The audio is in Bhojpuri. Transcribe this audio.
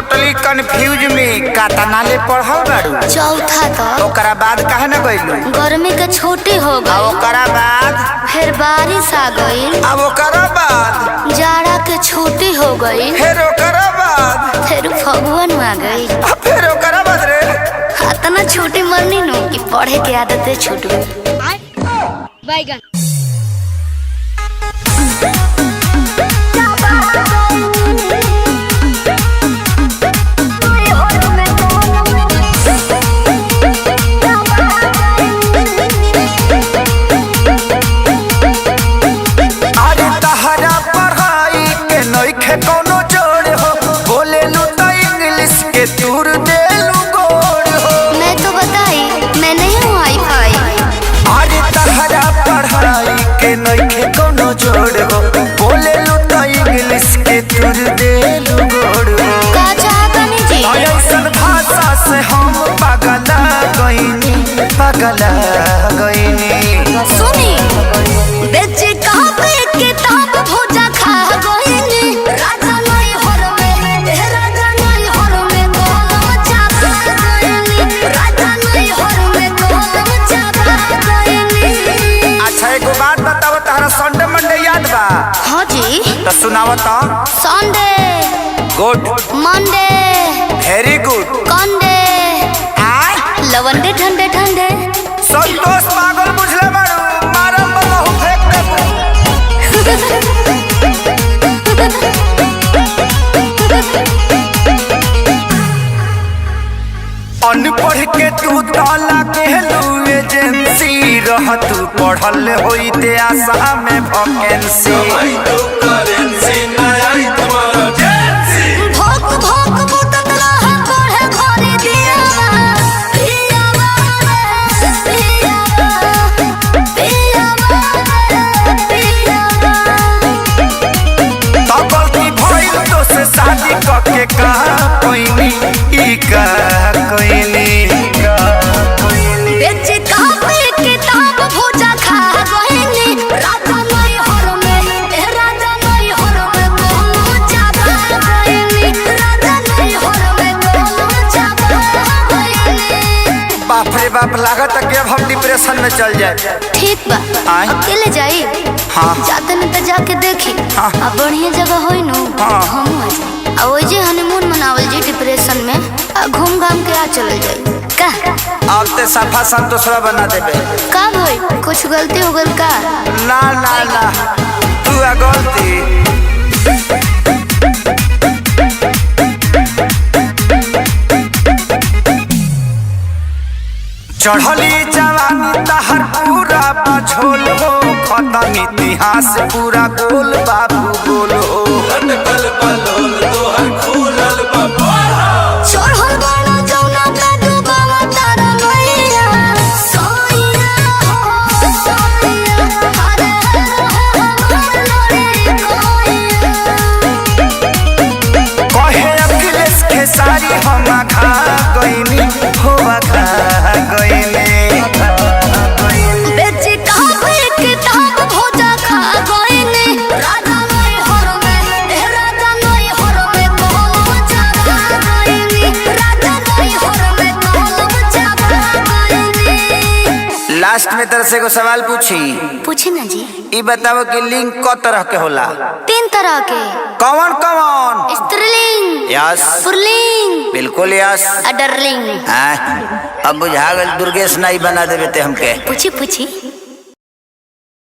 टोटली कंफ्यूज में कातना ले पढ़ल बाड़ू। चौथा तक। ओकरा बाद काहे न गइलू? गर्मी के छुट्टी हो गई। ओकरा बाद फिर बारिश आ गई। अब ओकरा बाद जाड़ा के छुट्टी हो गई। फिर ओकरा बाद फिर फगुन आ गई। फिर ओकरा बाद रे इतना छुट्टी मरनी नु कि पढ़े के आदत छूट गई। बैगन कोनो जोड़ हो बोले लू तो इंग्लिश के तूर दे लू गोड़ हो। मैं तो बताई मैं नहीं हूँ वाईफाई। अरे तहरा पढ़ाई के नइखे कोनो जोड़ हो बोले लू तो इंग्लिश के तूर दे लू गोड़ हो। का चाहतनी जी ऐसन भाषा से हम पगला गईनी। सुनी बेचे कापे किताब भोजा खा गईनी। राजा नहीं हर में राजा नहीं हर में गोलम चापा गईनी। राजा नहीं हर में गोलम चापा गईनी। अच्छा एगो बात बताओ, तहरा संडे मंडे याद बा? हाँ जी तो सुनाओ तो। Sunday good, Monday very good, कंडे लवंडे ठंडे ठंडे। संतोष पागल बुझले बाड़ू, मारम बहु फेंक देबू। अनपढ़ के तू ताला कहलू एजेंसी रह तू पढ़ल होई ते आशा में वैकेंसी। भोग भोग बुतत रहा पढ़े घरे दिया पियावा पियावा पियावा। तो गलती भइल तो से शादी करके कहा कोइनी ई का कोइनी। बेचे कापे किताब भोजा खा गईनी। राजा नहीं हर में राजा नहीं हर में गोलम चापा गईनी। राजा नहीं हर में गोलम चापा गईनी। बाप रे बाप, लागत है कि अब हम डिप्रेशन में चल जाए। ठीक बा आय? अकेले जाई? हाँ जाते न तो जाके देखी। हाँ। अब बढ़िया जगह होई नु हाँ। हम आ जाए। और जे हनीमून मनावल जी डिप्रेशन में घूम घाम के आ चल जाई का। अब ते सफा संतोषवा बना देबे। का भाई कुछ गलती हो गल का? ना ना ना तू आ गलती। चढ़ली जवानी तहर पूरा बझोल हो, खत्म इतिहास पूरा गोल बाबू गोल हो। चढ़ल बाड़ा जौना पे डूबावा तारा नैया सोइया हो सोइया। अरे लड़े कोइया। कहे अखिलेश खेसारी हम खा गईनी हो खा गईनी। बेचे कापे किताब भोजा खा गईनी। राजा नहीं हर में राजा नहीं हर में गोलम चापा गईनी। राजा नहीं हर में गोलम चापा गईनी। लास्ट में तरह से को सवाल पूछे ना जी। ई बताओ कि लिंग क तरह के होला? 3 तरह के। कौन कौन? स्त्रीलिंग यस पुल्लिंग बिल्कुल यस। अडरलिंग। हाँ अब बुझा गल दुर्गेश नाई बना देवे ते हमके। पूछी